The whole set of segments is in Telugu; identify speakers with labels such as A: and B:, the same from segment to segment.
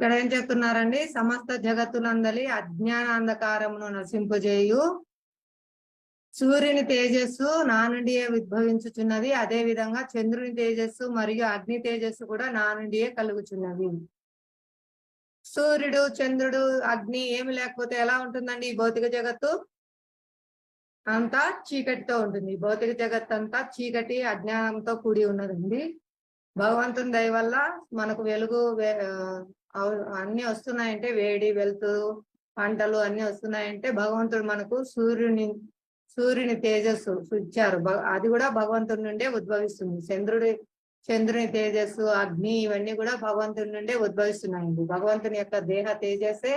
A: ఇక్కడ ఏం చెప్తున్నారండి? సమస్త జగత్తునందలి అజ్ఞాన అంధకారమును నశింపజేయు సూర్యుని తేజస్సు నా నుండియే ఉద్భవించుచున్నది. అదే విధంగా చంద్రుని తేజస్సు మరియు అగ్ని తేజస్సు కూడా నా నుండియే కలుగుచున్నది. సూర్యుడు, చంద్రుడు, అగ్ని ఏమి లేకపోతే ఎలా ఉంటుందండి ఈ భౌతిక జగత్తు? అంతా చీకటితో ఉంటుంది. భౌతిక జగత్ అంతా చీకటి అజ్ఞానంతో కూడి ఉన్నదండి. భగవంతుని దయ వల్ల మనకు వెలుగు అన్ని వస్తున్నాయంటే, వేడి, వెలుతురు, పంటలు అన్ని వస్తున్నాయంటే భగవంతుడు మనకు సూర్యుని తేజస్సు ఇచ్చారు. అది కూడా భగవంతుడి నుండే ఉద్భవిస్తుంది. చంద్రుని తేజస్సు, అగ్ని ఇవన్నీ కూడా భగవంతుడి నుండే ఉద్భవిస్తున్నాయండి. భగవంతుని యొక్క దేహ తేజస్సే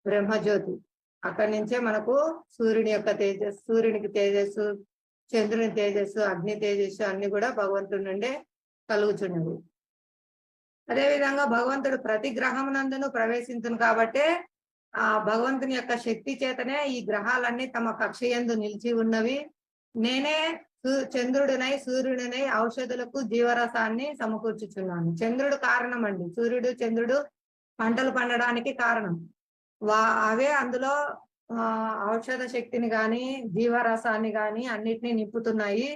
A: బ్రహ్మజ్యోతి. అక్కడి నుంచే మనకు సూర్యునికి తేజస్సు, చంద్రుని తేజస్సు, అగ్ని తేజస్సు అన్ని కూడా భగవంతుడి నుండే కలుగుచున్నది. అదేవిధంగా భగవంతుడు ప్రతి గ్రహమునందును ప్రవేశించును కాబట్టే ఆ భగవంతుని యొక్క శక్తి చేతనే ఈ గ్రహాలన్నీ తమ కక్షయందు నిలిచి ఉన్నవి. నేనే చంద్రుడినై సూర్యుడినై ఔషధులకు జీవరసాన్ని సమకూర్చుచున్నాను. చంద్రుడు కారణం అండి. సూర్యుడు, చంద్రుడు పంటలు పండడానికి కారణం. అవే అందులో ఔషధ శక్తిని గాని జీవరసాన్ని గాని అన్నిటినీ నింపుతున్నాయి.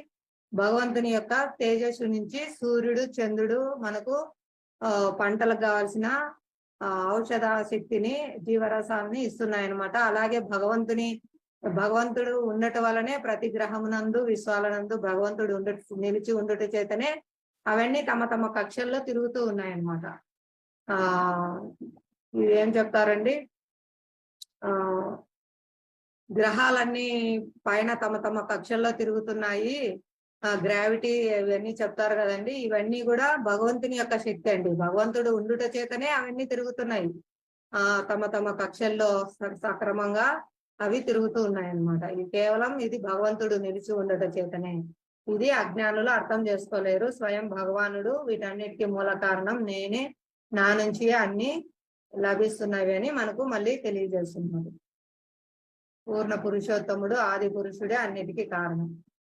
A: భగవంతుని యొక్క తేజస్సు నుంచి సూర్యుడు, చంద్రుడు మనకు పంటలకు కావాల్సిన ఔషధ శక్తిని, జీవరసాన్ని ఇస్తున్నాయన్నమాట. అలాగే భగవంతుడు ఉండటం వల్లనే ప్రతి గ్రహమునందు, విశ్వాలనందు భగవంతుడు నిలిచి ఉండట చేతనే అవన్నీ తమ తమ కక్షల్లో తిరుగుతూ ఉన్నాయన్నమాట. ఏం చెప్తారండి? గ్రహాలన్నీ పైన తమ తమ కక్షల్లో తిరుగుతున్నాయి, గ్రావిటీ ఇవన్నీ చెప్తారు కదండి. ఇవన్నీ కూడా భగవంతుని యొక్క శక్తి అండి. భగవంతుడు ఉండుట చేతనే అవన్నీ తిరుగుతున్నాయి. తమ తమ కక్షల్లో సక్రమంగా అవి తిరుగుతూ ఉన్నాయన్నమాట. ఇది భగవంతుడు నిలిచి ఉండట చేతనే. ఇది అజ్ఞానులు అర్థం చేసుకోలేరు. స్వయం భగవానుడు వీటన్నిటికీ మూల కారణం నేనే, నా నుంచి అన్ని లభిస్తున్నవి అని మనకు మళ్ళీ తెలియజేస్తున్నారు. పూర్ణ పురుషోత్తముడు, ఆది పురుషుడే అన్నిటికీ కారణం.